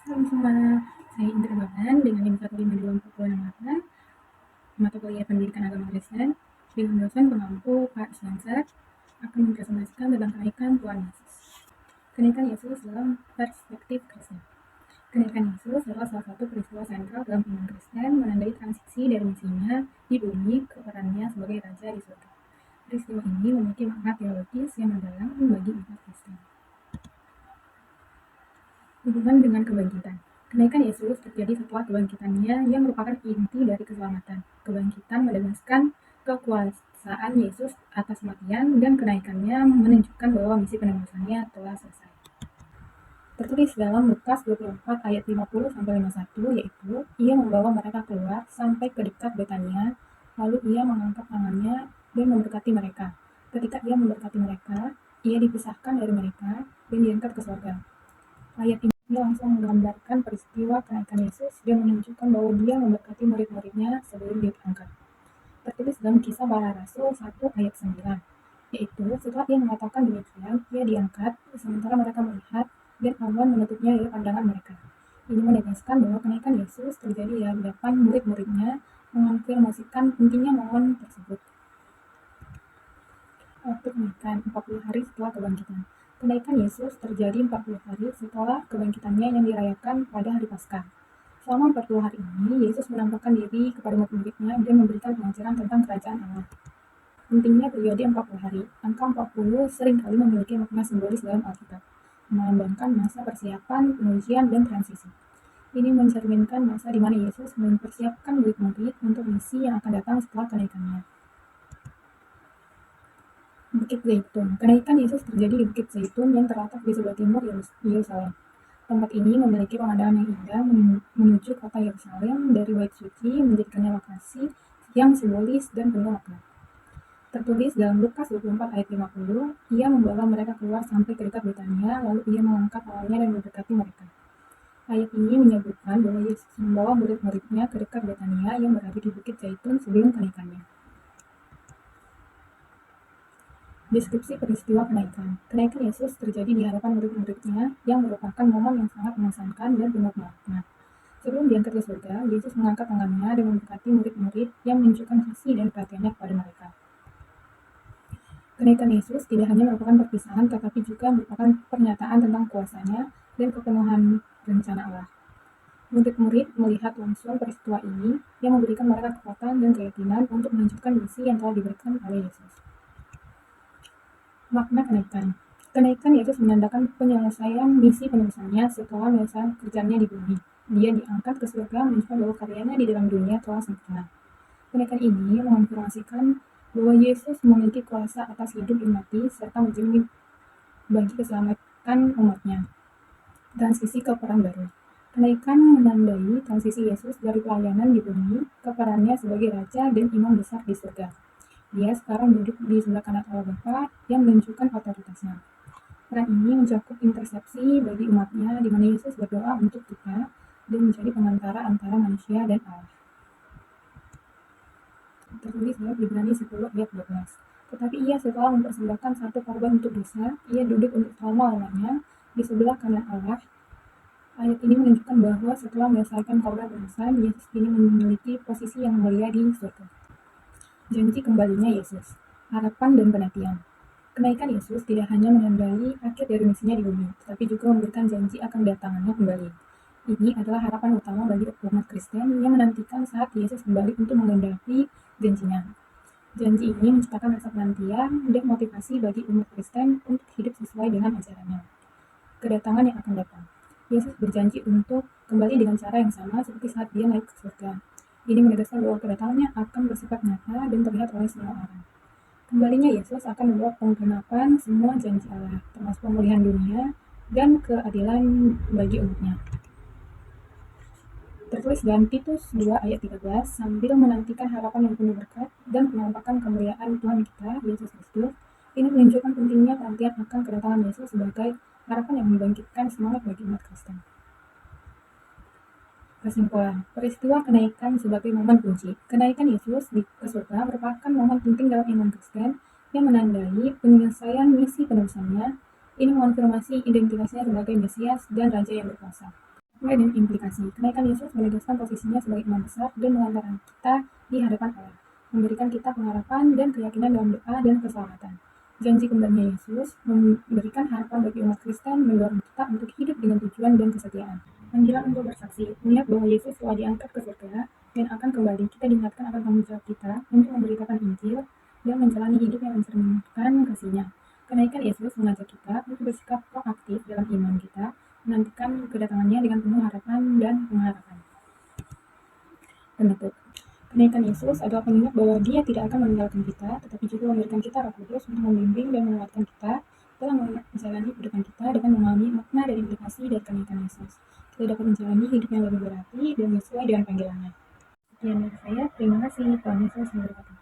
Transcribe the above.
Halo semua, saya Indra Baban dengan NIM 1524688, mata kuliah Pendidikan Agama Kristen, dengan dosen pengampu Pak Spencer, akan mempresentasikan tentang kenaikan Tuhan Yesus. Kenaikan Yesus dalam perspektif Kristen. Kenaikan Yesus adalah salah satu peristiwa sentral dalam iman Kristen, menandai transisi dari misinya di bumi ke perannya sebagai Raja di surga. Peristiwa ini memiliki makna teologis yang mendalam bagi umat Kristen. Hubungan dengan kebangkitan. Kenaikan Yesus terjadi setelah kebangkitannya yang merupakan inti dari keselamatan. Kebangkitan menegaskan kekuasaan Yesus atas kematian dan kenaikannya menunjukkan bahwa misi penebusannya telah selesai. Tertulis dalam Lukas 24 ayat 50-51, yaitu ia membawa mereka keluar sampai ke dekat Betania, lalu ia mengangkat tangannya dan memberkati mereka. Ketika ia memberkati mereka, ia dipisahkan dari mereka dan diangkat ke surga. Ayat ini langsung menggambarkan peristiwa kenaikan Yesus dan menunjukkan bahwa dia memberkati murid-muridnya sebelum diangkat. Tertulis dalam Kisah Para Rasul 1 ayat 9, yaitu setelah ia mengatakan demikian, ia diangkat, sementara mereka melihat, dan awan menutupnya dari pandangan mereka. Ini menegaskan bahwa kenaikan Yesus terjadi di hadapan murid-muridnya, mengonfirmasikan pentingnya momen tersebut. Waktu kenaikan 40 hari setelah kebangkitan. Kenaikan Yesus terjadi 40 hari setelah kebangkitannya yang dirayakan pada hari Paskah. Selama 40 hari ini, Yesus menampakkan diri kepada murid-muridnya dan memberikan pengajaran tentang kerajaan Allah. Pentingnya periode 40 hari. Angka 40 seringkali memiliki makna simbolis dalam Alkitab, melambangkan masa persiapan, pengujian, dan transisi. Ini mencerminkan masa di mana Yesus mempersiapkan murid-murid untuk misi yang akan datang setelah kenaikannya. Bukit Zaitun. Kenaikan Yesus terjadi di Bukit Zaitun yang terletak di sebelah timur Yerusalem. Tempat ini memiliki pemandangan yang indah menuju kota Yerusalem dari Bait Suci, menjadikannya lokasi yang simbolis dan penuh makna. Tertulis dalam Lukas 24 ayat 50, ia membawa mereka keluar sampai ke dekat Betania, lalu ia mengangkat tangannya dan memberkati mereka. Ayat ini menyebutkan bahwa Yesus membawa murid-muridnya ke dekat Betania yang berada di Bukit Zaitun sebelum kenaikannya. Deskripsi peristiwa kenaikan. Kenaikan Yesus terjadi di hadapan murid-muridnya yang merupakan momen yang sangat mengesankan dan penuh makna. Sebelum diangkat ke surga, Yesus mengangkat tangannya dan memberkati murid-murid yang menunjukkan kasih dan perhatiannya kepada mereka. Kenaikan Yesus tidak hanya merupakan perpisahan, tetapi juga merupakan pernyataan tentang kuasanya dan kepenuhan rencana Allah. Murid-murid melihat langsung peristiwa ini yang memberikan mereka kekuatan dan keyakinan untuk melanjutkan misi yang telah diberikan oleh Yesus. Makna kenaikan. Kenaikan Yesus menandakan penyelesaian misi penebusannya setelah menyelesaikan kerjanya di bumi. Dia diangkat ke surga menunjukkan bahwa karyanya di dalam dunia telah sempurna. Kenaikan ini mengonfirmasikan bahwa Yesus memiliki kuasa atas hidup dan mati serta menjamin bagi keselamatan umatnya. Transisi ke peran baru. Kenaikan menandai transisi Yesus dari pelayanan di bumi ke perannya sebagai Raja dan Imam Besar di surga. Dia sekarang duduk di sebelah kanan Allah Bapa yang menunjukkan otoritasnya. Peran ini mencakup intersepsi bagi umatnya di mana Yesus berdoa untuk kita dan menjadi pengantara antara manusia dan Allah. Tertulis dalam Ibrani 10 ayat 12. Tetapi ia setelah mempersembahkan satu korban untuk dosa, ia duduk untuk selama-lamanya di sebelah kanan Allah. Ayat ini menunjukkan bahwa setelah menyelesaikan korban dosa, Yesus kini memiliki posisi yang mulia di surga. Janji kembalinya Yesus. Harapan dan penantian. Kenaikan Yesus tidak hanya menandai akhir dari misinya di bumi, tetapi juga memberikan janji akan datangannya kembali. Ini adalah harapan utama bagi umat Kristen yang menantikan saat Yesus kembali untuk menggenapi janjinya. Janji ini menciptakan rasa penantian dan motivasi bagi umat Kristen untuk hidup sesuai dengan ajarannya. Kedatangan yang akan datang. Yesus berjanji untuk kembali dengan cara yang sama seperti saat dia naik ke surga. Ini menegaskan bahwa kedatangannya akan bersifat nyata dan terlihat oleh semua orang. Kembalinya Yesus akan membawa penggenapan semua janji Allah, termasuk pemulihan dunia dan keadilan bagi umatnya. Tertulis dalam Titus 2 ayat 13, sambil menantikan harapan yang penuh berkat dan penampakan kemuliaan Tuhan kita, Yesus Kristus, ini menunjukkan pentingnya perhatian akan kedatangan Yesus sebagai harapan yang membangkitkan semangat bagi umat Kristen. Kesimpulan, peristiwa kenaikan sebagai momen kunci. Kenaikan Yesus ke surga merupakan momen penting dalam iman Kristen yang menandai penyelesaian misi penebusannya. Ini mengonfirmasi identitasnya sebagai Mesias dan Raja yang berkuasa. Mulai dari implikasi, kenaikan Yesus menegaskan posisinya sebagai imam besar dan mengantarkan kita di hadapan Allah, memberikan kita pengharapan dan keyakinan dalam doa dan keselamatan. Janji kembalinya Yesus memberikan harapan bagi umat Kristen, mendorong kita untuk hidup dengan tujuan dan kesetiaan. Panggilan untuk bersaksi, melihat bahwa Yesus telah diangkat ke surga dan akan kembali, kita diingatkan akan tanggung jawab kita untuk memberitakan Injil dan menjalani hidup yang mencerminkan kasih-Nya. Kenaikan Yesus mengajak kita untuk bersikap proaktif dalam iman kita, menantikan kedatangannya dengan penuh harapan dan pengharapan. Penutup. Kenaikan Yesus adalah pengingat bahwa Dia tidak akan meninggalkan kita, tetapi juga memberikan kita Roh Kudus untuk membimbing dan menguatkan kita dalam menjalani kehidupan kita dengan memahami makna dan implikasi dari kenaikan Yesus. Kita dapat menjalani hidup yang lebih berarti dan sesuai dengan panggilannya. Sekian dari saya, terima kasih. Tuhan Yesus memberkati.